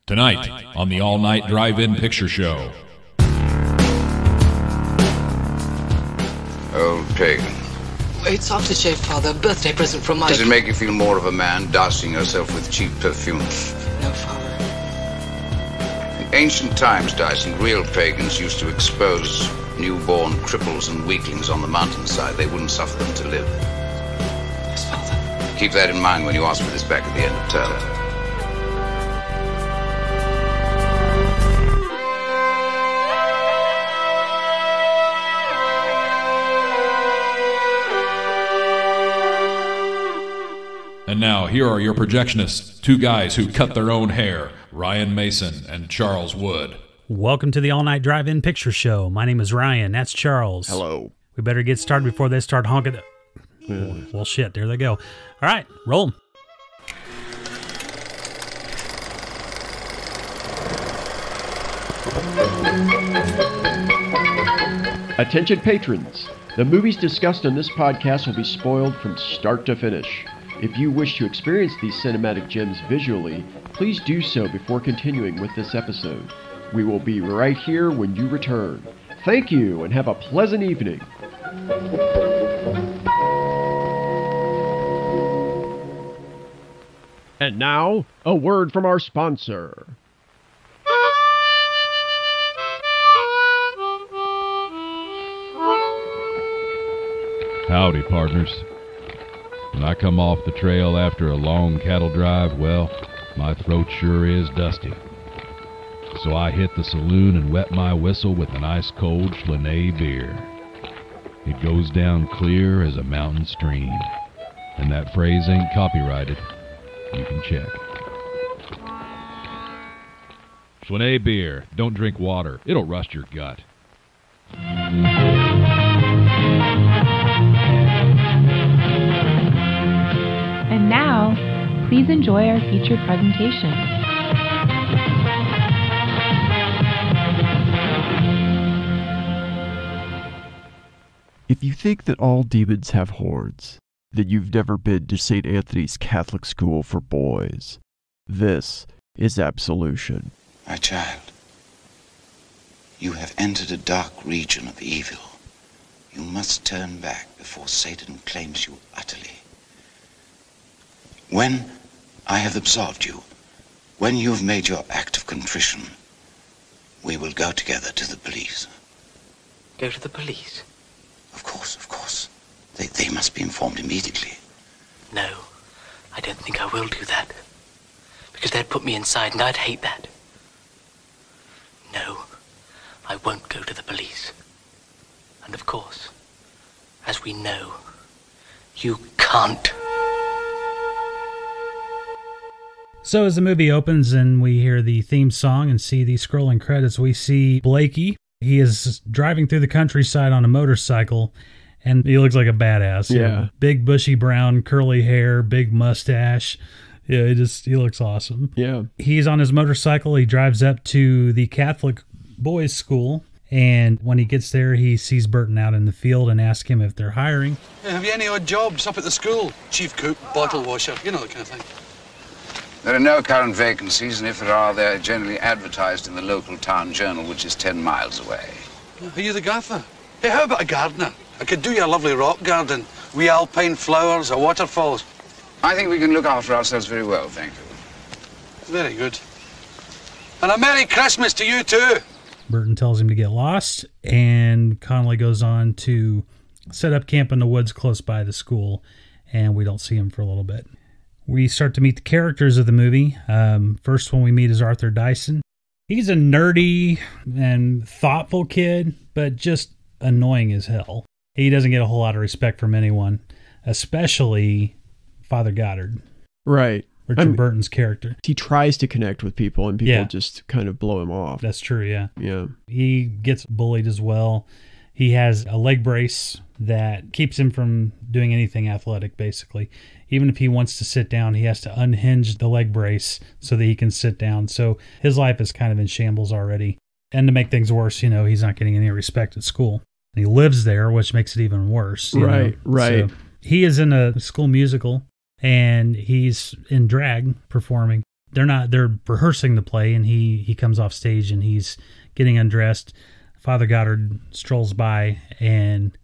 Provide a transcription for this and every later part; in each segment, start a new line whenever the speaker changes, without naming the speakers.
Tonight on the all-night drive-in picture show.
Old pagan.
It's aftershave, Father. Birthday present from Mike.
Does it make you feel more of a man, dousing yourself with cheap perfume?
No, Father.
In ancient times, Dyson, real pagans used to expose newborn cripples and weaklings on the mountainside. They wouldn't suffer them to live.
Yes, Father.
Keep that in mind when you ask for this back at the end of term.
And now, here are your projectionists, two guys who cut their own hair, Ryan Mason and Charles Wood.
Welcome to the all-night drive-in picture show. My name is Ryan. That's Charles.
Hello.
We better get started before they start honking. Well, shit, there they go. All right, roll 'em.
Attention patrons. The movies discussed on this podcast will be spoiled from start to finish. If you wish to experience these cinematic gems visually, please do so before continuing with this episode. We will be right here when you return. Thank you, and have a pleasant evening. And now, a word from our sponsor.
Howdy, partners. When I come off the trail after a long cattle drive, well, my throat sure is dusty. So I hit the saloon and wet my whistle with an ice-cold Schlenay beer. It goes down clear as a mountain stream. And that phrase ain't copyrighted. You can check. Schlenay beer. Don't drink water. It'll rust your gut.
And now, please enjoy our featured presentation.
If you think that all demons have horns, then you've never been to St. Anthony's Catholic School for Boys. This is Absolution.
My child, you have entered a dark region of evil. You must turn back before Satan claims you utterly. When I have absolved you, when you have made your act of contrition, we will go together to the police.
Go to the police?
Of course. They must be informed immediately.
No, I don't think I will do that. Because they'd put me inside and I'd hate that. No, I won't go to the police. And of course, as we know, you can't.
So as the movie opens and we hear the theme song and see the scrolling credits, we see Blakey. He is driving through the countryside on a motorcycle, and he looks like a badass.
Yeah.
Big bushy brown curly hair, big mustache. Yeah, he looks awesome.
Yeah.
He's on his motorcycle. He drives up to the Catholic boys' school, and when he gets there, he sees Burton out in the field and asks him if they're hiring.
Have you any odd jobs up at the school? Chief cook, bottle washer, you know, that kind of thing.
There are no current vacancies, and if there are, they're generally advertised in the local town journal, which is 10 miles away.
Are you the gaffer? Hey, how about a gardener? I could do you a lovely rock garden. Wee alpine flowers or waterfalls.
I think we can look after ourselves very well, thank you.
Very good. And a Merry Christmas to you too.
Burton tells him to get lost, and Connolly goes on to set up camp in the woods close by the school, and we don't see him for a little bit. We start to meet the characters of the movie. First one we meet is Arthur Dyson. He's a nerdy and thoughtful kid, but just annoying as hell. He doesn't get a whole lot of respect from anyone, especially Father Goddard.
Right.
Richard Burton's character.
He tries to connect with people, and people just kind of blow him off.
That's true, yeah.
Yeah.
He gets bullied as well. He has a leg brace that keeps him from doing anything athletic, basically. Even if he wants to sit down, he has to unhinge the leg brace so that he can sit down. So his life is kind of in shambles already. And to make things worse, he's not getting any respect at school. And he lives there, which makes it even worse.
Right.
So he is in a school musical, and he's in drag performing. They're rehearsing the play, and he comes off stage and he's getting undressed. Father Goddard strolls by, and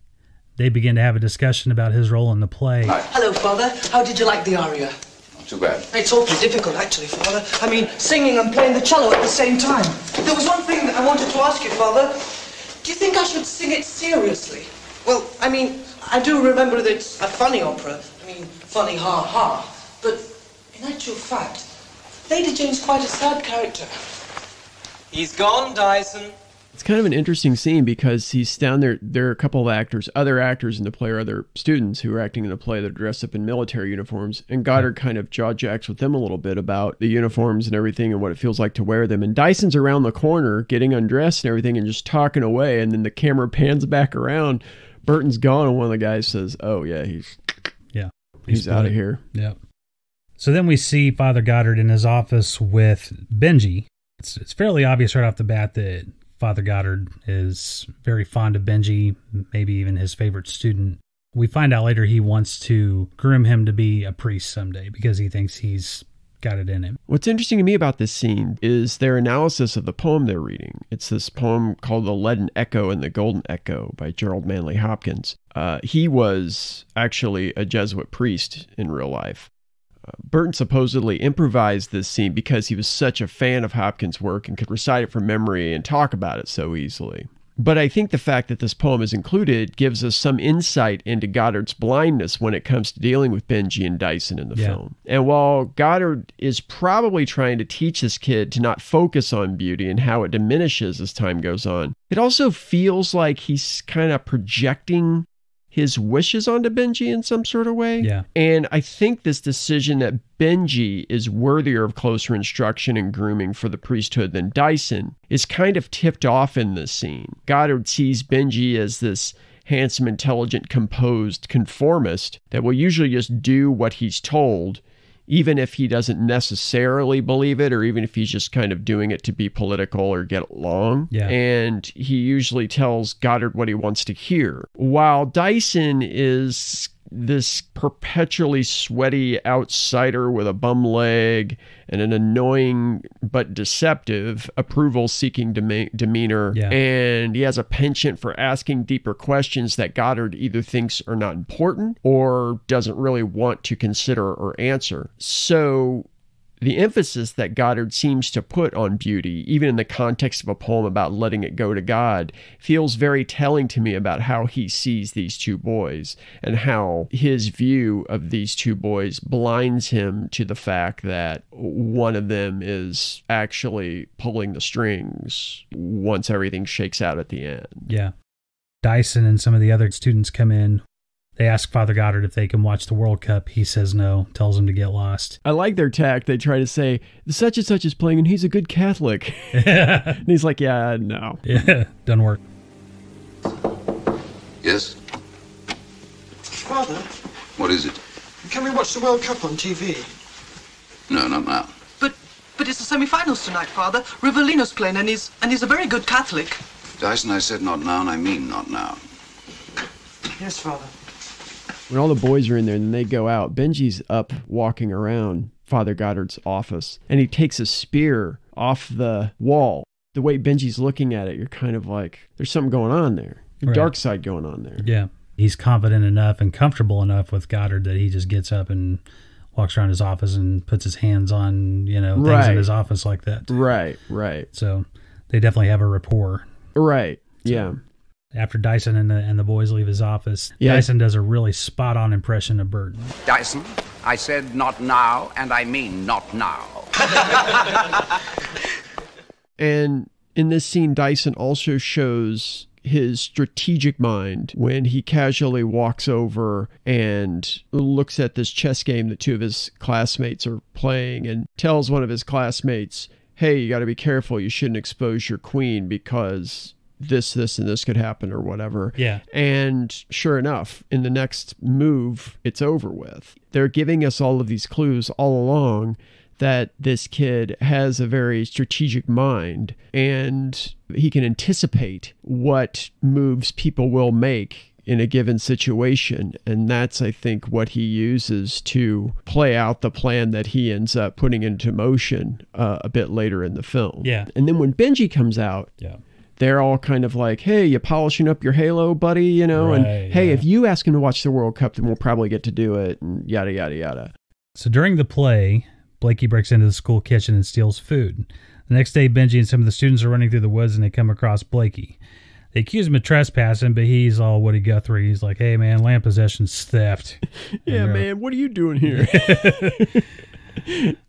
they begin to have a discussion about his role in the play.
Hi. Hello, Father. How did you like the aria?
Not too bad.
It's awfully difficult, actually, Father. I mean, singing and playing the cello at the same time. There was one thing that I wanted to ask you, Father. Do you think I should sing it seriously? Well, I mean, I do remember that it's a funny opera. I mean, funny ha-ha. But in actual fact, Lady Jane's quite a sad character.
He's gone, Dyson.
It's kind of an interesting scene because he's down there. There are a couple of actors, other actors in the play, or other students who are acting in the play that are dressed up in military uniforms. And Goddard kind of jaw-jacks with them a little bit about the uniforms and everything and what it feels like to wear them. And Dyson's around the corner getting undressed and everything and just talking away. And then the camera pans back around. Burton's gone, and one of the guys says, "Oh, yeah, he's out of here."
Yeah. So then we see Father Goddard in his office with Benji. It's fairly obvious right off the bat that Father Goddard is very fond of Benji, maybe even his favorite student. We find out later he wants to groom him to be a priest someday because he thinks he's got it in him.
What's interesting to me about this scene is their analysis of the poem they're reading. It's this poem called The Leaden Echo and the Golden Echo by Gerald Manley Hopkins. He was actually a Jesuit priest in real life. Burton supposedly improvised this scene because he was such a fan of Hopkins' work and could recite it from memory and talk about it so easily. But I think the fact that this poem is included gives us some insight into Goddard's blindness when it comes to dealing with Benji and Dyson in the film. And while Goddard is probably trying to teach this kid to not focus on beauty and how it diminishes as time goes on, it also feels like he's kind of projecting his wishes onto Benji in some sort of way.
Yeah.
And I think this decision that Benji is worthier of closer instruction and grooming for the priesthood than Dyson is kind of tipped off in this scene. Goddard sees Benji as this handsome, intelligent, composed conformist that will usually just do what he's told, even if he doesn't necessarily believe it, or even if he's just kind of doing it to be political or get along.
Yeah.
And he usually tells Goddard what he wants to hear. While Dyson is this perpetually sweaty outsider with a bum leg and an annoying but deceptive approval-seeking demeanor, and he has a penchant for asking deeper questions that Goddard either thinks are not important or doesn't really want to consider or answer. So the emphasis that Goddard seems to put on beauty, even in the context of a poem about letting it go to God, feels very telling to me about how he sees these two boys and how his view of these two boys blinds him to the fact that one of them is actually pulling the strings once everything shakes out at the end.
Yeah. Dyson and some of the other students come in. They ask Father Goddard if they can watch the World Cup. He says no, tells them to get lost.
I like their tact. They try to say, such and such is playing and he's a good Catholic. And he's like, yeah, no.
Yeah, doesn't work.
Yes?
Father,
What is it?
can we watch the World Cup on TV?
No, not now.
But it's the semi-finals tonight, Father. Rivellino's playing and he's a very good Catholic.
Dyson, I said not now, and I mean not now.
Yes, Father.
When all the boys are in there and then they go out, Benji's up walking around Father Goddard's office and he takes a spear off the wall. The way Benji's looking at it, you're kind of like, there's something going on there.
Right.
Dark side going on there.
Yeah. He's confident enough and comfortable enough with Goddard that he just gets up and walks around his office and puts his hands on, things in his office like that.
Right.
So they definitely have a rapport.
Right.
So,
yeah.
After Dyson and the boys leave his office, Dyson does a really spot-on impression of Burton.
Dyson, I said not now, and I mean not now.
And in this scene, Dyson also shows his strategic mind when he casually walks over and looks at this chess game that two of his classmates are playing and tells one of his classmates, hey, you got to be careful. You shouldn't expose your queen because this, and this could happen or whatever.
Yeah.
And sure enough, in the next move, it's over with. They're giving us all of these clues all along that this kid has a very strategic mind and he can anticipate what moves people will make in a given situation. And that's, I think, what he uses to play out the plan that he ends up putting into motion a bit later in the film.
Yeah.
And then when Benji comes out, they're all kind of like, hey, you polishing up your halo, buddy, you know?
Right,
and hey, if you ask him to watch the World Cup, then we'll probably get to do it, and yada, yada, yada.
So during the play, Blakey breaks into the school kitchen and steals food. The next day, Benji and some of the students are running through the woods and they come across Blakey. They accuse him of trespassing, but he's all Woody Guthrie. He's like, hey, man, land possession's theft.
Yeah, man, what are you doing here?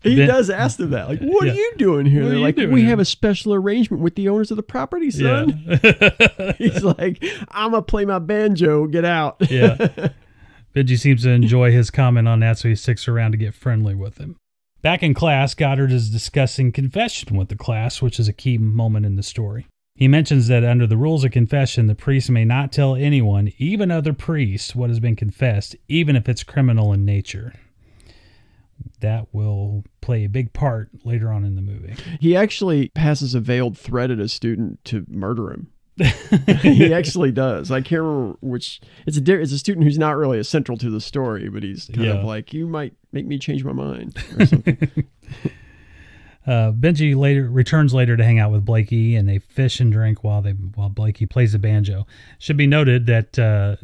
He does ask them that. Like, what are you doing here? They're like, we have a special arrangement with the owners of the property, son. Yeah. He's like, I'm going to play my banjo. Get out.
Yeah. Benji seems to enjoy his comment on that, so he sticks around to get friendly with him. Back in class, Goddard is discussing confession with the class, which is a key moment in the story. He mentions that under the rules of confession, the priest may not tell anyone, even other priests, what has been confessed, even if it's criminal in nature. That will play a big part later on in the movie.
He actually passes a veiled threat at a student to murder him. He actually does. I can't remember which. It's a student who's not really central to the story, but he's kind of like, you might make me change my mind or something.
Benji returns later to hang out with Blakey, and they fish and drink while Blakey plays the banjo. Should be noted that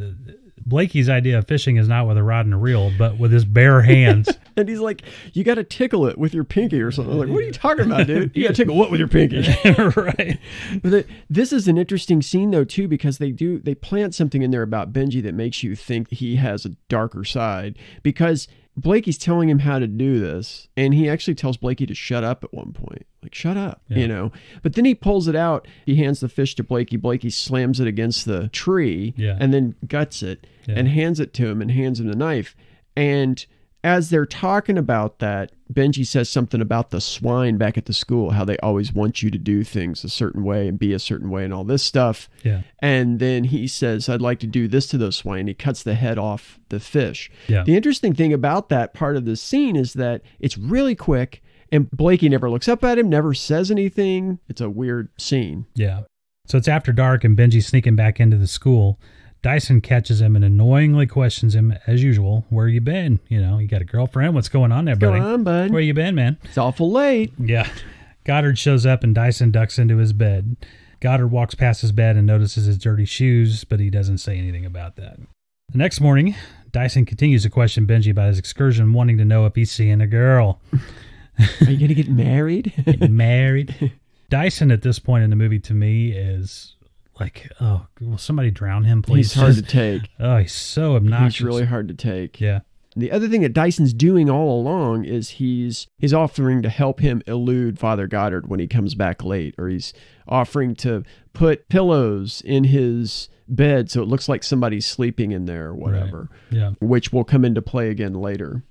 Blakey's idea of fishing is not with a rod and a reel, but with his bare hands.
And he's like, you got to tickle it with your pinky or something. I'm like, what are you talking about, dude? You got to tickle what with your pinky?
Right.
But this is an interesting scene, though, too, because they plant something in there about Benji that makes you think he has a darker side, because Blakey's telling him how to do this, and he actually tells Blakey to shut up at one point. Like, shut up, you know. But then he pulls it out. He hands the fish to Blakey. Blakey slams it against the tree and then guts it and hands it to him and hands him the knife. And as they're talking about that, Benji says something about the swine back at the school, how they always want you to do things a certain way and be a certain way and all this stuff.
Yeah.
And then he says, I'd like to do this to those swine. He cuts the head off the fish.
Yeah.
The interesting thing about that part of the scene is that it's really quick, and Blakey never looks up at him, never says anything. It's a weird scene.
Yeah. So it's after dark, and Benji's sneaking back into the school. Dyson catches him and annoyingly questions him, as usual, where you been? You know, you got a girlfriend? What's going on there, buddy?
What's going on, bud?
Where you been, man?
It's awful late.
Yeah. Goddard shows up and Dyson ducks into his bed. Goddard walks past his bed and notices his dirty shoes, but he doesn't say anything about that. The next morning, Dyson continues to question Benji about his excursion, wanting to know if he's seeing a girl.
Are you going to get married?
Married? Dyson at this point in the movie, to me, is like, oh, will somebody drown him, please?
He's hard to take.
Oh, he's so obnoxious.
He's really hard to take.
Yeah.
The other thing that Dyson's doing all along is he's offering to help him elude Father Goddard when he comes back late, or he's offering to put pillows in his bed so it looks like somebody's sleeping in there or whatever.
Right. Yeah.
Which will come into play again later.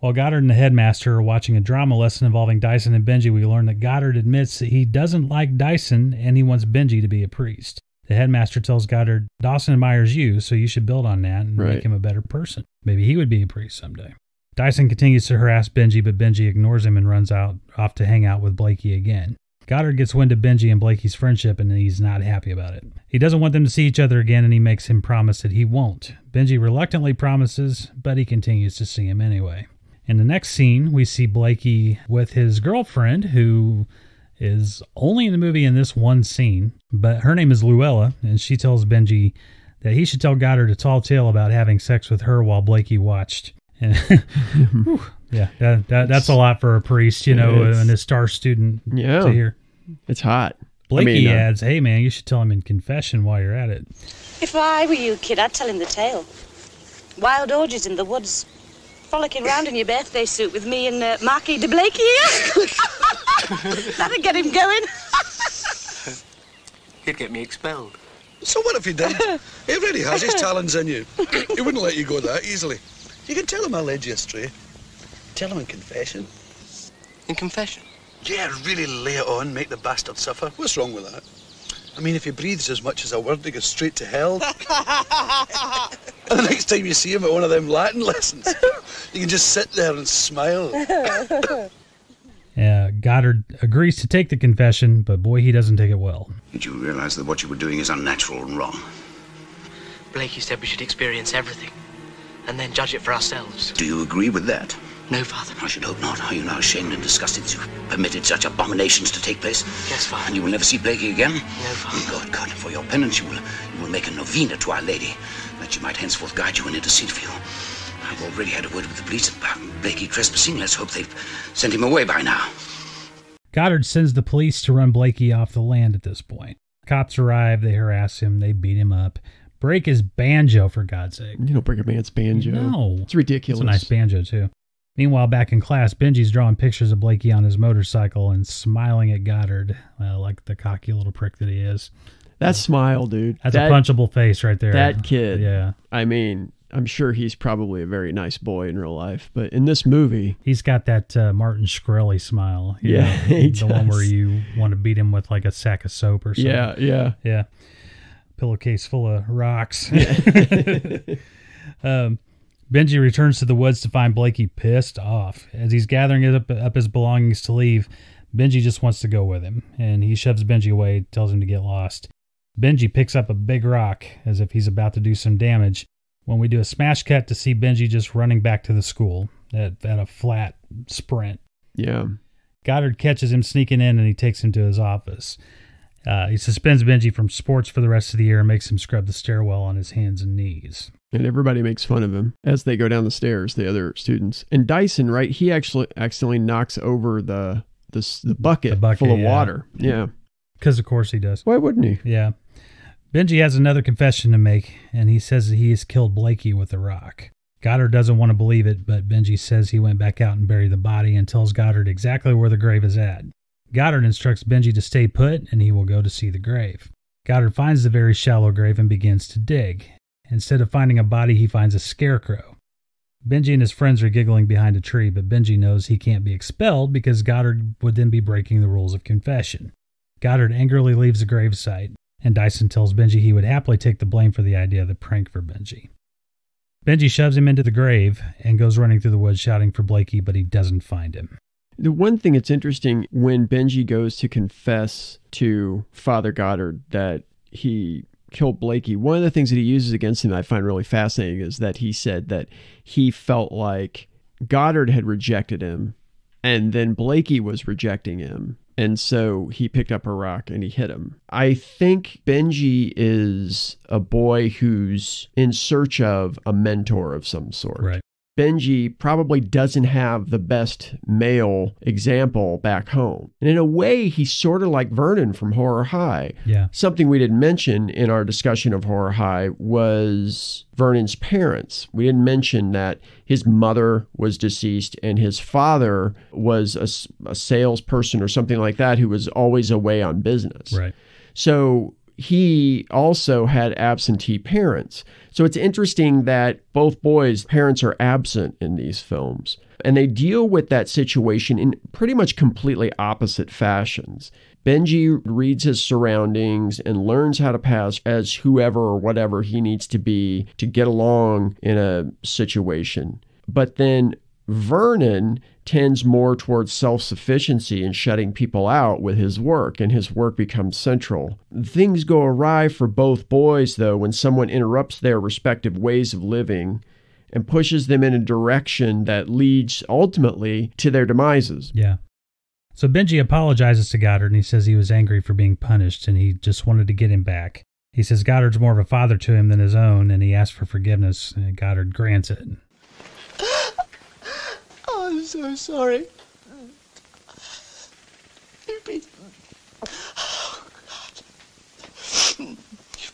While Goddard and the headmaster are watching a drama lesson involving Dyson and Benji, we learn that Goddard admits that he doesn't like Dyson and he wants Benji to be a priest. The headmaster tells Goddard, Dawson admires you, so you should build on that and make him a better person. Maybe he would be a priest someday. Dyson continues to harass Benji, but Benji ignores him and runs off to hang out with Blakey again. Goddard gets wind of Benji and Blakey's friendship, and he's not happy about it. He doesn't want them to see each other again, and he makes him promise that he won't. Benji reluctantly promises, but he continues to see him anyway. In the next scene, we see Blakey with his girlfriend, who is only in the movie in this one scene, but her name is Luella, and she tells Benji that he should tell Goddard a tall tale about having sex with her while Blakey watched. And yeah, that's a lot for a priest, you know, and a star student to hear.
It's hot.
Blakey adds, hey man, you should tell him in confession while you're at it.
If I were you, kid, I'd tell him the tale. Wild orgies in the woods, frolicking round in your birthday suit with me and Marquis de Blakey here. That'd get him going.
He'd get me expelled.
So what if he did? He already has his talons in you. He wouldn't let you go that easily. You can tell him I led you astray. Tell him in confession.
In confession?
Yeah, really lay it on, make the bastard suffer. What's wrong with that? I mean, if he breathes as much as a word, he goes straight to hell. And the next time you see him at one of them Latin lessons, you can just sit there and smile.
Goddard agrees to take the confession, but boy, he doesn't take it well.
Did you realize that what you were doing is unnatural and wrong?
Blakey said we should experience everything, and then judge it for ourselves.
Do you agree with that?
No, Father.
I should hope not. Are you now ashamed and disgusted that you permitted such abominations to take place?
Yes, Father.
And you will never see Blakey again?
No, Father.
God, for your penance, you will make a novena to Our Lady, that she might henceforth guide you and intercede for you. I've already had a word with the police about Blakey trespassing. Let's hope they've sent him away by now.
Goddard sends the police to run Blakey off the land at this point. Cops arrive, they harass him, they beat him up. Break his banjo, for God's sake.
You don't break a man's banjo.
No.
It's ridiculous.
It's a nice banjo, too. Meanwhile, back in class, Benji's drawing pictures of Blakey on his motorcycle and smiling at Goddard, like the cocky little prick that he is.
That smile, dude.
That's a punchable face right there.
That kid.
Yeah.
I mean, I'm sure he's probably a very nice boy in real life, but in this movie...
He's got that Martin Shkreli smile.
Yeah, he does.
The one where you want to beat him with like a sack of soap or something.
Yeah.
Pillowcase full of rocks. Benji returns to the woods to find Blakey pissed off. As he's gathering up his belongings to leave, Benji just wants to go with him, and he shoves Benji away, tells him to get lost. Benji picks up a big rock as if he's about to do some damage, when we do a smash cut to see Benji just running back to the school at a flat sprint.
Yeah.
Goddard catches him sneaking in, and he takes him to his office. He suspends Benji from sports for the rest of the year and makes him scrub the stairwell on his hands and knees.
And everybody makes fun of him as they go down the stairs, the other students. And Dyson, right, he actually accidentally knocks over the bucket full of water. Yeah.
Because, of course, he does.
Why wouldn't he?
Yeah. Benji has another confession to make, and he says that he has killed Blakey with a rock. Goddard doesn't want to believe it, but Benji says he went back out and buried the body and tells Goddard exactly where the grave is at. Goddard instructs Benji to stay put, and he will go to see the grave. Goddard finds the very shallow grave and begins to dig. Instead of finding a body, he finds a scarecrow. Benji and his friends are giggling behind a tree, but Benji knows he can't be expelled because Goddard would then be breaking the rules of confession. Goddard angrily leaves the gravesite, and Dyson tells Benji he would happily take the blame for the idea of the prank for Benji. Benji shoves him into the grave and goes running through the woods shouting for Blakey, but he doesn't find him.
The one thing that's interesting, when Benji goes to confess to Father Goddard that he killed Blakey, one of the things that he uses against him that I find really fascinating is that he said that he felt like Goddard had rejected him and then Blakey was rejecting him. And so he picked up a rock and he hit him. I think Benji is a boy who's in search of a mentor of some sort.
Right.
Benji probably doesn't have the best male example back home. And in a way, he's sort of like Vernon from Horror High.
Yeah.
Something we didn't mention in our discussion of Horror High was Vernon's parents. We didn't mention that his mother was deceased and his father was a salesperson or something like that who was always away on business.
Right.
So he also had absentee parents. So it's interesting that both boys' parents are absent in these films. And they deal with that situation in pretty much completely opposite fashions. Benji reads his surroundings and learns how to pass as whoever or whatever he needs to be to get along in a situation. But then Vernon tends more towards self-sufficiency and shutting people out with his work, and his work becomes central. Things go awry for both boys, though, when someone interrupts their respective ways of living and pushes them in a direction that leads ultimately to their demises.
Yeah. So Benji apologizes to Goddard, and he says he was angry for being punished, and he just wanted to get him back. He says Goddard's more of a father to him than his own, and he asks for forgiveness, and Goddard grants it.
I'm so sorry. You've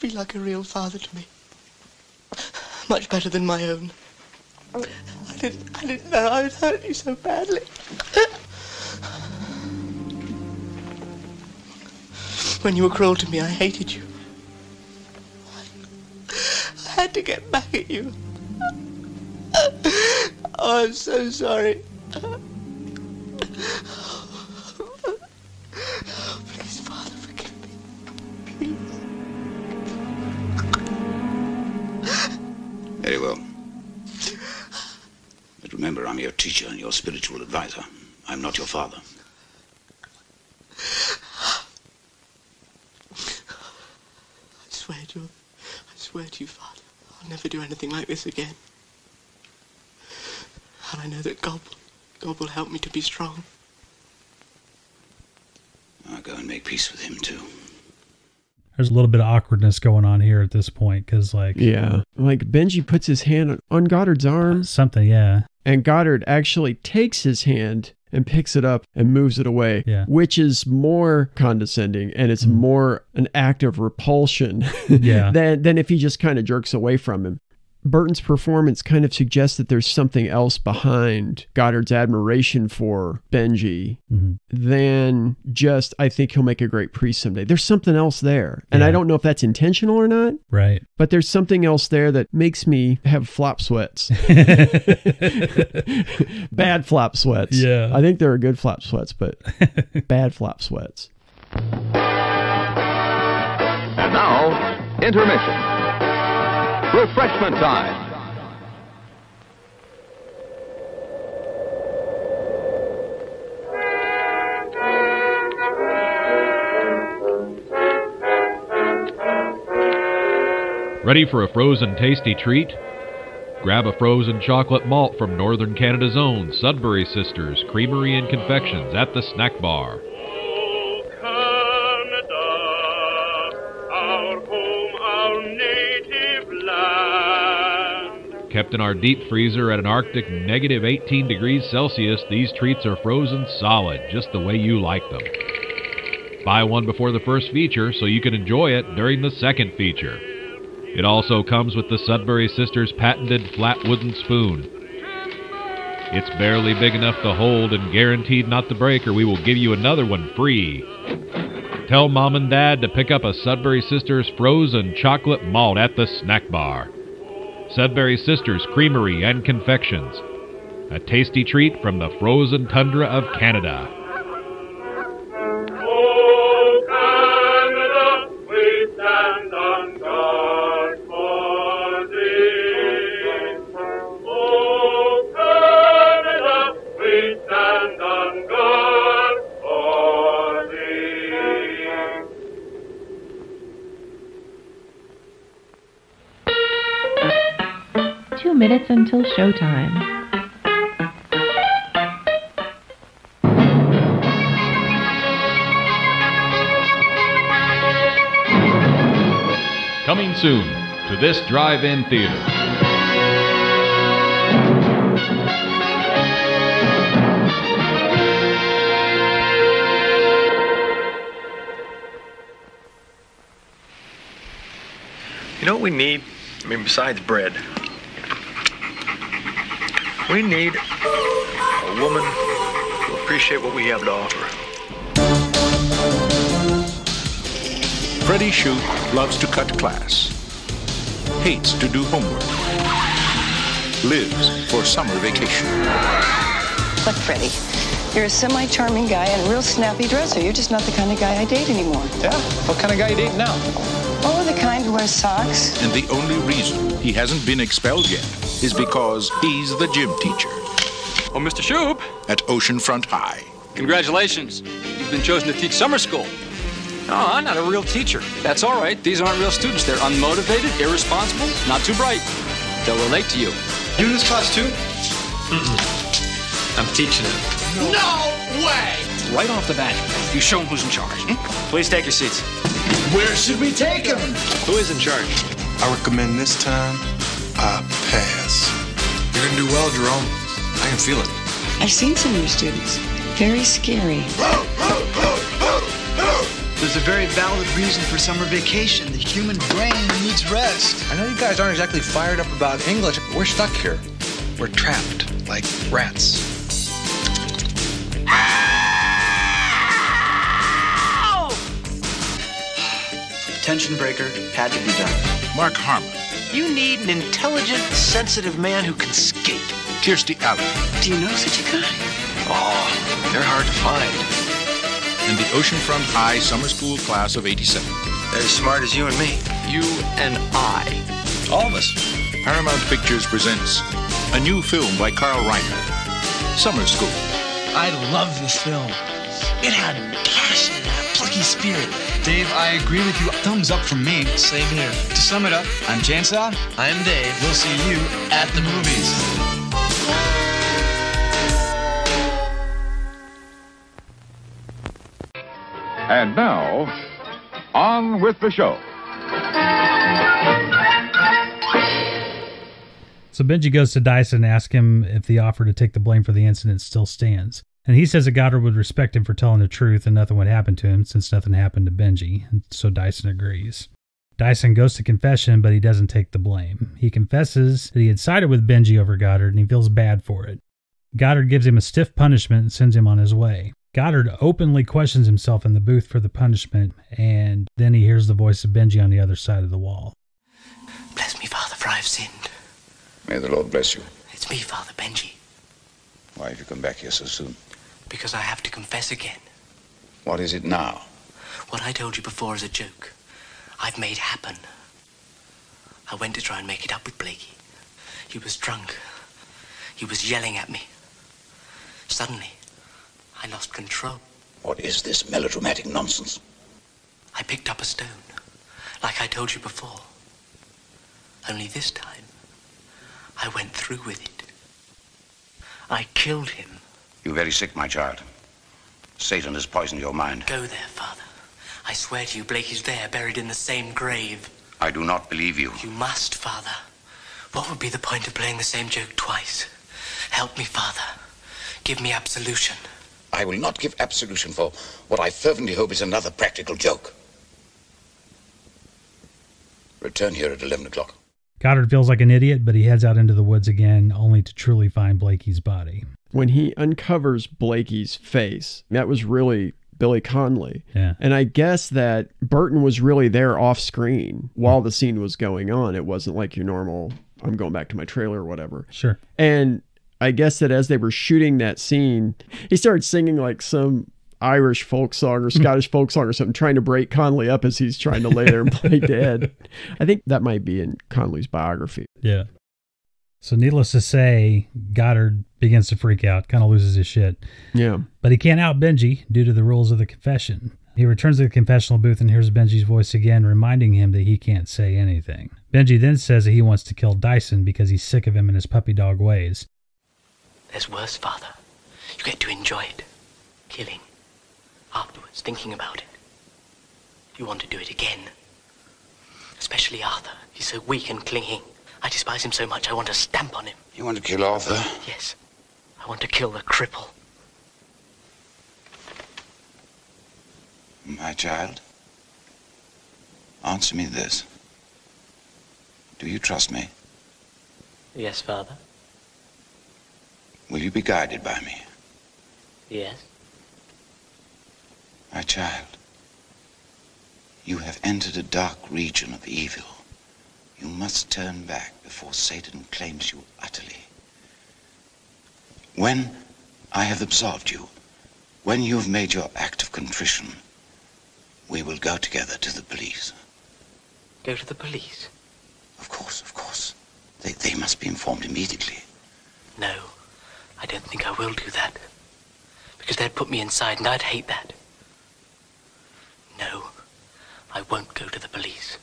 been like a real father to me. Much better than my own. I didn't know I would hurt you so badly. When you were cruel to me, I hated you. I had to get back at you. Oh, I'm so sorry. Please, Father, forgive me. Please.
Very well. But remember, I'm your teacher and your spiritual advisor. I'm not your father.
I swear to you, Father.
I'll never do anything like this again. And I know that God will help me to be strong.
I'll go and make peace with him, too.
There's a little bit of awkwardness going on here at this point, because, like...
Yeah. Like, Benji puts his hand on Goddard's arm.
Something, yeah.
And Goddard actually takes his hand and picks it up and moves it away, which is more condescending, and it's more an act of repulsion than if he just kind of jerks away from him. Burton's performance kind of suggests that there's something else behind Goddard's admiration for Benji than just, I think he'll make a great priest someday. There's something else there. And I don't know if that's intentional or not.
Right.
But there's something else there that makes me have flop sweats. Bad flop sweats.
Yeah.
I think there are good flop sweats, but bad flop sweats.
And now, intermission. Refreshment time.
Ready for a frozen tasty treat? Grab a frozen chocolate malt from Northern Canada's own Sudbury Sisters Creamery and Confections at the snack bar. Kept in our deep freezer at an Arctic negative 18 degrees Celsius, these treats are frozen solid, just the way you like them. Buy one before the first feature so you can enjoy it during the second feature. It also comes with the Sudbury Sisters patented flat wooden spoon. It's barely big enough to hold and guaranteed not to break, or we will give you another one free. Tell Mom and Dad to pick up a Sudbury Sisters frozen chocolate malt at the snack bar. Sudbury Sisters Creamery and Confections. A tasty treat from the frozen tundra of Canada.
Oh, Canada, we stand on guard for thee. Oh, Canada, we stand on guard for thee.
2 minutes until showtime.
Coming soon to this drive-in theater.
You know what we need? I mean, besides bread. We need a woman who appreciates what we have to offer.
Freddie Shoup loves to cut class, hates to do homework, lives for summer vacation.
Look, Freddie, you're a semi-charming guy and a real snappy dresser. You're just not the kind of guy I date anymore.
Yeah? What kind of guy you dating now?
Oh, the kind who wears socks.
And the only reason he hasn't been expelled yet is because he's the gym teacher.
Oh, Mr. Shoup.
At Oceanfront High.
Congratulations. You've been chosen to teach summer school. No, I'm not a real teacher. That's all right. These aren't real students. They're unmotivated, irresponsible, not too bright. They'll relate to you.
You in this class too?
I'm teaching them.
No way!
Right off the bat, you show them who's in charge. Please take your seats.
Where should we take him?
Who is in charge?
I recommend this time I pass.
You're gonna do well, Jerome. I can feel it.
I've seen some of your students. Very scary.
There's a very valid reason for summer vacation. The human brain needs rest.
I know you guys aren't exactly fired up about English, but we're stuck here. We're trapped like rats.
Tension breaker had to be done.
Mark Harmon.
You need an intelligent, sensitive man who can skate.
Kirstie Alley.
Do you know such a guy?
Oh, they're hard to find.
And the Oceanfront High Summer School Class of 87.
They're as smart as you and me.
You and I.
All of us.
Paramount Pictures presents a new film by Carl Reiner, Summer School.
I love this film. It had passion and a plucky spirit. Dave, I agree with you. Thumbs up from me.
Same here.
To sum it up, I'm Chainsaw.
I'm Dave.
We'll see you at the movies.
And now, on with the show.
So Benji goes to Dyson and asks him if the offer to take the blame for the incident still stands. And he says that Goddard would respect him for telling the truth and nothing would happen to him since nothing happened to Benji. And so Dyson agrees. Dyson goes to confession, but he doesn't take the blame. He confesses that he had sided with Benji over Goddard and he feels bad for it. Goddard gives him a stiff punishment and sends him on his way. Goddard openly questions himself in the booth for the punishment, and then he hears the voice of Benji on the other side of the wall.
Bless me, Father, for I have sinned.
May the Lord bless you.
It's me, Father, Benji.
Why have you come back here so soon?
Because I have to confess again.
What is it now?
What I told you before is a joke. I've made happen. I went to try and make it up with Blakey. He was drunk. He was yelling at me. Suddenly, I lost control.
What is this melodramatic nonsense?
I picked up a stone, like I told you before. Only this time, I went through with it. I killed him.
You're very sick, my child. Satan has poisoned your mind.
Go there, Father. I swear to you, Blakey's there, buried in the same grave.
I do not believe you.
You must, Father. What would be the point of playing the same joke twice? Help me, Father. Give me absolution.
I will not give absolution for what I fervently hope is another practical joke. Return here at 11 o'clock.
Goddard feels like an idiot, but he heads out into the woods again, only to truly find Blakey's body.
When he uncovers Blakey's face, that was really Billy Connolly.
Yeah.
And I guess that Burton was really there off screen while the scene was going on. It wasn't like your normal, I'm going back to my trailer or whatever.
Sure.
And I guess that as they were shooting that scene, he started singing like some Irish folk song or Scottish folk song or something, trying to break Connolly up as he's trying to lay there and play dead. I think that might be in Connolly's biography.
Yeah. So needless to say, Goddard begins to freak out, kind of loses his shit.
Yeah.
But he can't out Benji due to the rules of the confession. He returns to the confessional booth and hears Benji's voice again, reminding him that he can't say anything. Benji then says that he wants to kill Dyson because he's sick of him and his puppy dog ways.
There's worse, Father. You get to enjoy it. Killing. Afterwards, thinking about it. You want to do it again. Especially Arthur. He's so weak and clinging. I despise him so much, I want to stamp on him.
You want to kill Arthur?
Yes. I want to kill the cripple.
My child, answer me this. Do you trust me?
Yes, Father.
Will you be guided by me?
Yes.
My child, you have entered a dark region of evil. You must turn back before Satan claims you utterly. When I have absolved you, when you have made your act of contrition, we will go together to the police.
Go to the police?
Of course. They must be informed immediately.
No, I don't think I will do that. Because they'd put me inside and I'd hate that. No, I won't go to the police.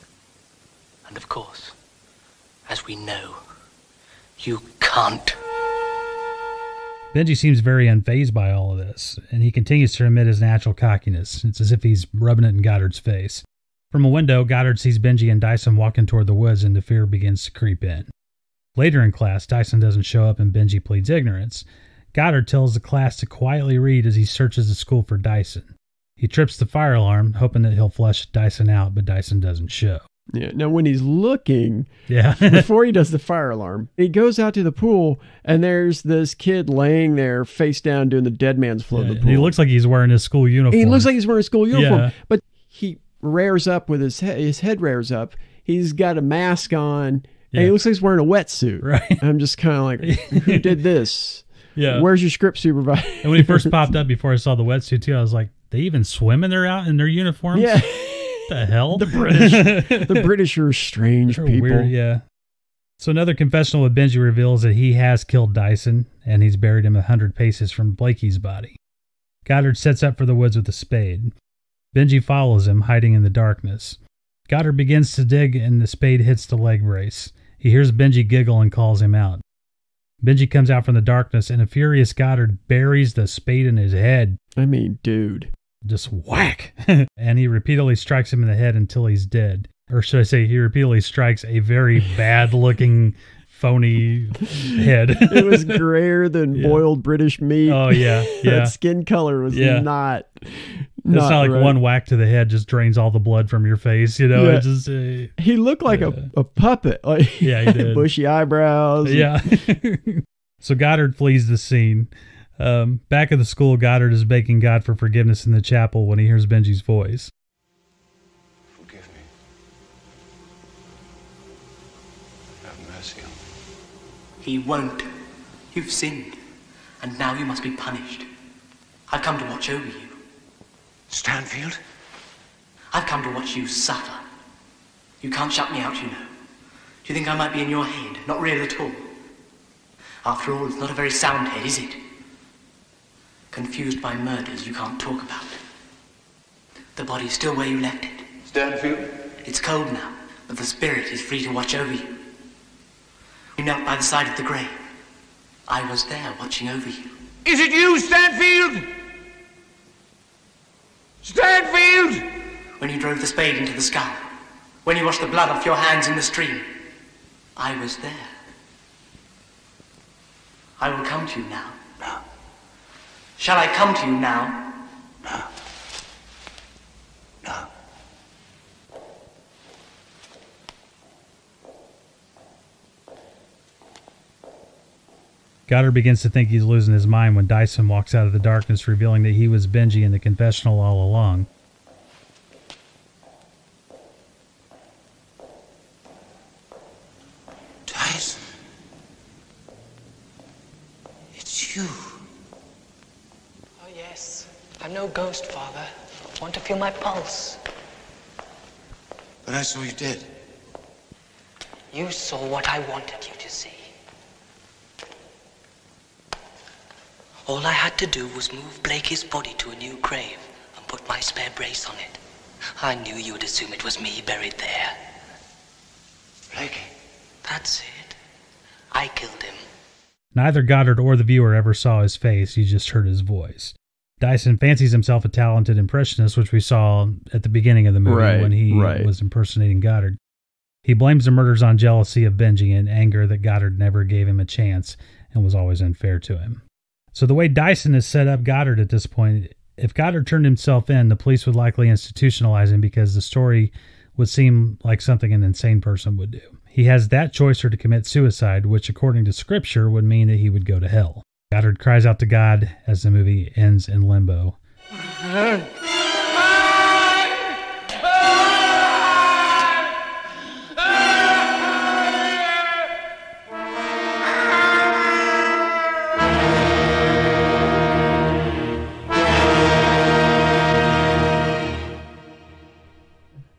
And of course, as we know, you can't.
Benji seems very unfazed by all of this, and he continues to admit his natural cockiness. It's as if he's rubbing it in Goddard's face. From a window, Goddard sees Benji and Dyson walking toward the woods, and the fear begins to creep in. Later in class, Dyson doesn't show up and Benji pleads ignorance. Goddard tells the class to quietly read as he searches the school for Dyson. He trips the fire alarm, hoping that he'll flush Dyson out, but Dyson doesn't show.
Yeah. Now, when he's looking,
yeah,
before he does the fire alarm, he goes out to the pool, and there's this kid laying there face down doing the dead man's flow of the pool.
And he looks like he's wearing his school uniform.
He looks like he's wearing a school uniform,
Yeah.
but he rears up with his head rears up. He's got a mask on, and he looks like he's wearing a wetsuit.
Right.
I'm just kind of like, who did this?
Yeah.
Where's your script supervisor?
And when he first popped up before I saw the wetsuit too, I was like, they even swim in their uniforms?
Yeah.
The hell?
The British are strange
They're
people.
Weird, yeah. So another confessional with Benji reveals that he has killed Dyson, and he's buried him 100 paces from Blakey's body. Goddard sets up for the woods with a spade. Benji follows him, hiding in the darkness. Goddard begins to dig and the spade hits the leg brace. He hears Benji giggle and calls him out. Benji comes out from the darkness and a furious Goddard buries the spade in his head.
I mean, dude.
Just whack! And he repeatedly strikes him in the head until he's dead. Or should I say, he repeatedly strikes a very bad-looking, phony head.
It was grayer than boiled British meat.
Oh, yeah.
That skin color was not
It's not like
right.
one whack to the head just drains all the blood from your face, you know?
Yeah.
It just,
he looked like a puppet. Like,
yeah, he did.
Bushy eyebrows.
Yeah. So Goddard flees the scene. Back at the school, Goddard is begging God for forgiveness in the chapel when he hears Benji's voice.
Forgive me. Have mercy on me.
He won't. You've sinned, and now you must be punished. I've come to watch over you.
Stanfield?
I've come to watch you suffer. You can't shut me out, you know. Do you think I might be in your head? Not real at all. After all, it's not a very sound head, is it? Confused by murders you can't talk about. The body's still where you left it.
Stanfield?
It's cold now, but the spirit is free to watch over you. You knelt by the side of the grave. I was there watching over you.
Is it you, Stanfield? Stanfield!
When you drove the spade into the skull. When you washed the blood off your hands in the stream. I was there. I will come to you now.
No.
Shall I come to you now?
No. No.
Goddard begins to think he's losing his mind when Dyson walks out of the darkness, revealing that he was Benji in the confessional all along.
Dyson. It's you.
Oh, yes. I'm no ghost, Father. Want to feel my pulse.
But I saw you dead.
You saw what I wanted you to see.
All I had to do was move Blakey's body to a new grave and put my spare brace on it. I knew you would assume it was me buried there.
Blakey?
That's it. I killed him.
Neither Goddard or the viewer ever saw his face, you just heard his voice. Dyson fancies himself a talented impressionist, which we saw at the beginning of the movie when he was impersonating Goddard. He blames the murders on jealousy of Benji and anger that Goddard never gave him a chance and was always unfair to him. So the way Dyson has set up Goddard at this point, if Goddard turned himself in, the police would likely institutionalize him because the story would seem like something an insane person would do. He has that choice or to commit suicide, which according to scripture would mean that he would go to hell. Goddard cries out to God as the movie ends in limbo.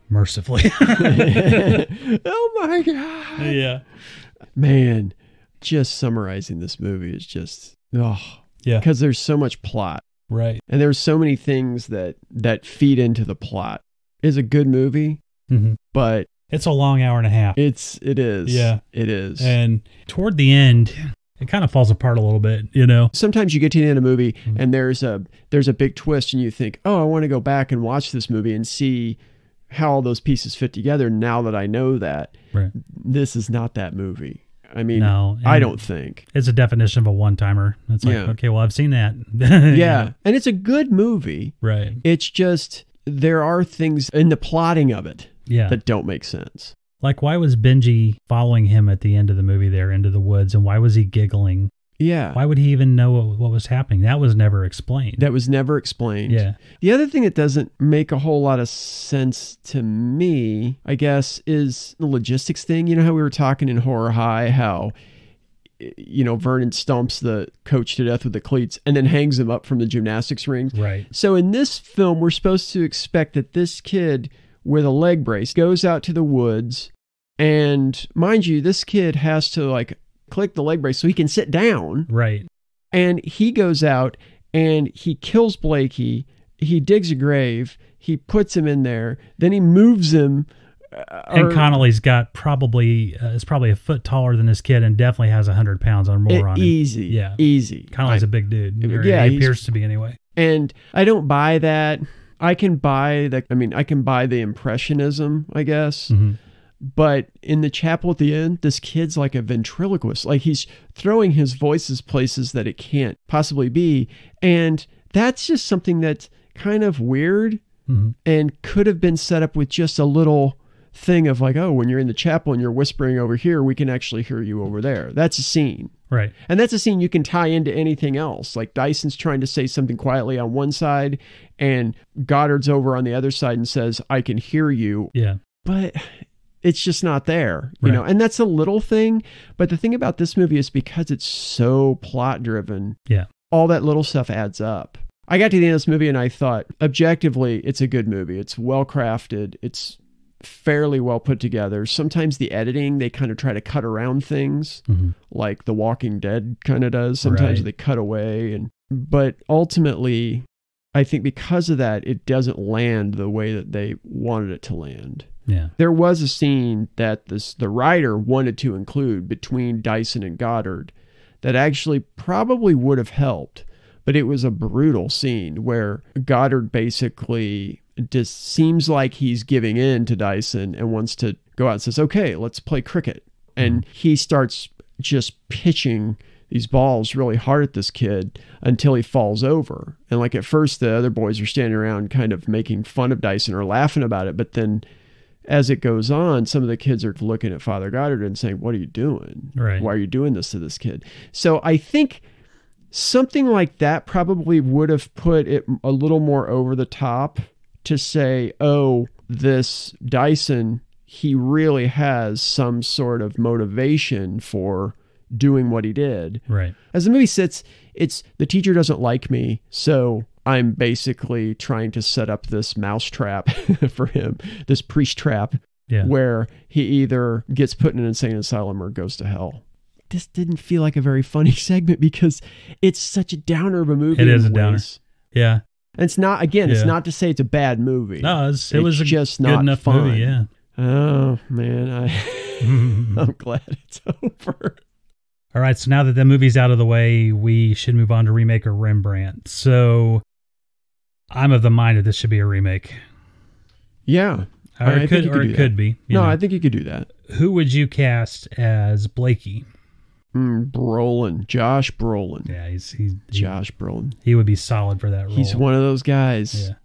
Mercifully.
Oh my God.
Yeah.
Man, just summarizing this movie is just, yeah. Because there's so much plot.
Right.
And there's so many things that feed into the plot. It's a good movie, but
it's a long hour and a half.
It is.
Yeah.
It is.
And toward the end, it kind of falls apart a little bit, you know?
Sometimes you get to the end of a movie and there's a big twist and you think, oh, I want to go back and watch this movie and see how all those pieces fit together now that I know that.
Right.
This is not that movie. I mean,
no,
I don't think.
It's a definition of a one-timer. It's like, okay, well, I've seen that.
Yeah. And it's a good movie.
Right.
It's just, there are things in the plotting of it that don't make sense.
Like, why was Benji following him at the end of the movie there into the woods, and why was he giggling?
Yeah.
Why would he even know what was happening? That was never explained.
Yeah. The other thing that doesn't make a whole lot of sense to me, I guess, is the logistics thing. You know how we were talking in Horror High, how, you know, Vernon stomps the coach to death with the cleats and then hangs him up from the gymnastics rings.
Right.
So in this film, we're supposed to expect that this kid with a leg brace goes out to the woods, and mind you, this kid has to like click the leg brace so he can sit down.
Right.
And he goes out and he kills Blakey he digs a grave, he puts him in there, then he moves him.
And Connolly's got is probably a foot taller than this kid and definitely has 100 pounds or more on him.
Easy.
Yeah.
Easy.
Connolly's a big dude.
Yeah.
He appears to be anyway.
And I don't buy that. I can buy the impressionism, I guess.
Mm-hmm.
But in the chapel at the end, this kid's like a ventriloquist. Like he's throwing his voices places that it can't possibly be. And that's just something that's kind of weird and could have been set up with just a little thing of like, oh, when you're in the chapel and you're whispering over here, we can actually hear you over there. That's a scene.
Right.
And that's a scene you can tie into anything else. Like Dyson's trying to say something quietly on one side and Goddard's over on the other side and says, I can hear you.
Yeah.
But it's just not there, you know? And that's a little thing. But the thing about this movie is because it's so plot driven.
Yeah.
All that little stuff adds up. I got to the end of this movie and I thought, objectively, it's a good movie. It's well crafted. It's fairly well put together. Sometimes the editing, they kind of try to cut around things like The Walking Dead kind of does. Sometimes they cut away. But ultimately, I think because of that, it doesn't land the way that they wanted it to land.
Yeah.
There was a scene that the writer wanted to include between Dyson and Goddard that actually probably would have helped, but it was a brutal scene where Goddard basically just seems like he's giving in to Dyson and wants to go out and says, okay, let's play cricket. And he starts just pitching these balls really hard at this kid until he falls over. And like at first the other boys are standing around kind of making fun of Dyson or laughing about it, but then as it goes on, some of the kids are looking at Father Goddard and saying, what are you doing?
Right.
Why are you doing this to this kid? So I think something like that probably would have put it a little more over the top to say, oh, this Dyson, he really has some sort of motivation for doing what he did.
Right.
As the movie sits, it's the teacher doesn't like me, so I'm basically trying to set up this mouse trap for him, this priest trap, where he either gets put in an insane asylum or goes to hell. This didn't feel like a very funny segment because it's such a downer of a movie.
It is a downer. Yeah.
And it's not, again, it's not to say it's a bad movie.
No, it was
just
good
not
enough
fun.
movie, yeah.
Oh, man, I'm glad it's over.
All right, so now that the movie's out of the way, we should move on to remake or Rembrandt. So I'm of the mind that this should be a remake.
Yeah.
Or it could be.
No, I think you could do that.
Who would you cast as Blakey?
Brolin. Josh Brolin.
Yeah, he's
Josh Brolin.
He would be solid for that role.
He's one of those guys.
Yeah.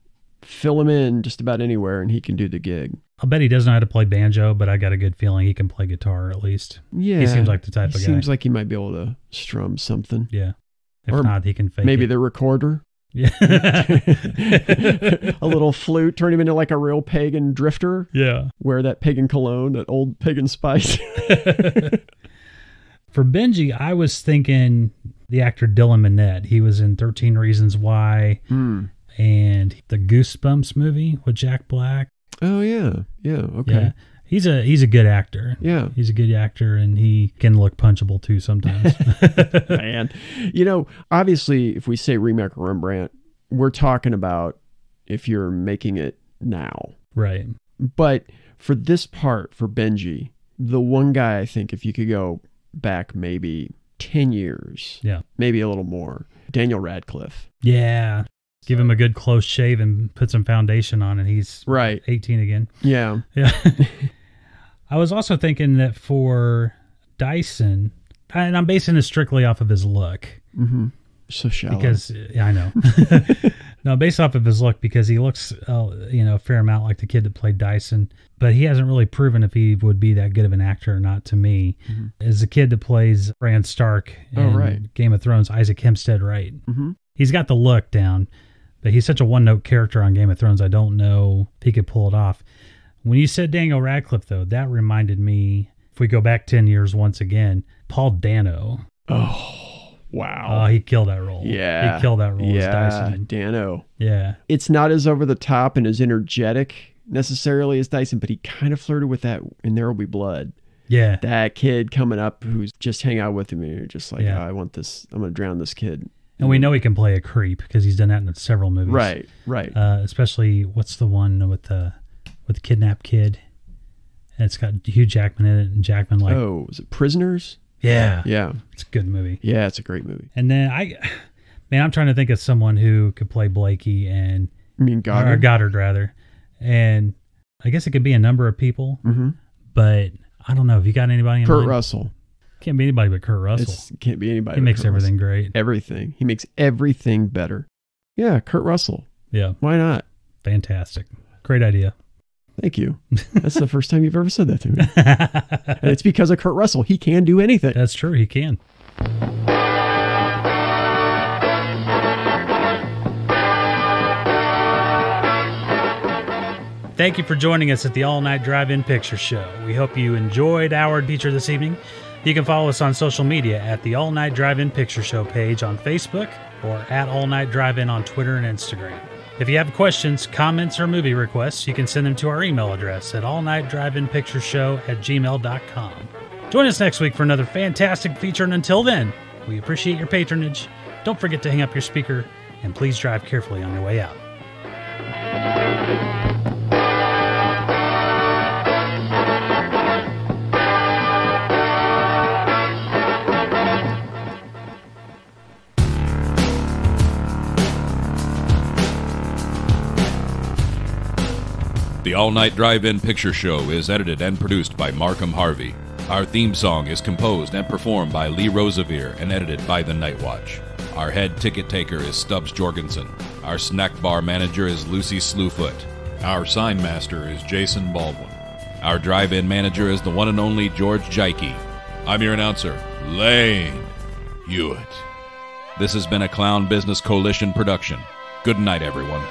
Fill him in just about anywhere and he can do the gig.
I'll bet he doesn't know how to play banjo, but I got a good feeling he can play guitar at least.
Yeah.
He seems like the type of guy.
Seems like he might be able to strum something.
Yeah. If not, he can fake
maybe
it.
the recorder.
Yeah.
A little flute, turn him into like a real pagan drifter.
Yeah.
Wear that pagan cologne, that old pagan spice.
For Benji, I was thinking the actor Dylan Minnette. He was in 13 Reasons Why and the Goosebumps movie with Jack Black.
Oh, yeah. Yeah, okay.
Yeah. He's a good actor.
Yeah.
He's a good actor, and he can look punchable too sometimes.
Man. You know, obviously, if we say remake or Rembrandt, we're talking about if you're making it now.
Right.
But for this part, for Benji, the one guy I think if you could go back maybe 10 years, maybe a little more, Daniel Radcliffe.
Yeah. Give him a good close shave and put some foundation on, and he's 18 again.
Yeah.
Yeah. I was also thinking that for Dyson, and I'm basing this strictly off of his look.
Mm-hmm. So shallow.
Because, I know. No, based off of his look, because he looks, a fair amount like the kid that played Dyson, but he hasn't really proven if he would be that good of an actor or not to me. Mm-hmm. As the kid that plays Bran Stark in Game of Thrones, Isaac Hempstead Wright.
Mm-hmm.
He's got the look down, but he's such a one-note character on Game of Thrones, I don't know if he could pull it off. When you said Daniel Radcliffe, though, that reminded me, if we go back 10 years once again, Paul Dano.
Oh, wow.
Oh, he killed that role.
Yeah.
He killed that role as Dyson.
Dano.
Yeah.
It's not as over the top and as energetic necessarily as Dyson, but he kind of flirted with that in There Will Be Blood.
Yeah.
That kid coming up who's just hang out with him and you're just like, I want this, I'm going to drown this kid.
And we know he can play a creep because he's done that in several movies.
Right.
Especially, what's the one with the kidnapped kid? And it's got Hugh Jackman in it, and Jackman
is it Prisoners?
Yeah.
Yeah.
It's a good movie.
Yeah, it's a great movie.
And then I'm trying to think of someone who could play Blakey and...
You mean Goddard?
Or Goddard, rather. And I guess it could be a number of people, but I don't know. Have you got anybody in mind?
Kurt Russell.
Can't be anybody but Kurt Russell.
It can't be anybody.
He makes everything great.
Everything. He makes everything better. Yeah, Kurt Russell.
Yeah.
Why not?
Fantastic. Great idea.
Thank you. That's the first time you've ever said that to me. And it's because of Kurt Russell. He can do anything.
That's true. He can. Thank you for joining us at the All Night Drive-In Picture Show. We hope you enjoyed our feature this evening. You can follow us on social media at the All Night Drive-In Picture Show page on Facebook or at All Night Drive-In on Twitter and Instagram. If you have questions, comments, or movie requests, you can send them to our email address at allnightdriveinpictureshow@gmail.com. Join us next week for another fantastic feature, and until then, we appreciate your patronage. Don't forget to hang up your speaker, and please drive carefully on your way out.
The All Night Drive-In Picture Show is edited and produced by Markham Harvey. Our theme song is composed and performed by Lee Rosevere and edited by The Night Watch. Our head ticket taker is Stubbs Jorgensen. Our snack bar manager is Lucy Slewfoot.
Our sign master is Jason Baldwin.
Our drive-in manager is the one and only George Jaike. I'm your announcer, Lane Hewitt. This has been a Clown Business Coalition production. Good night, everyone.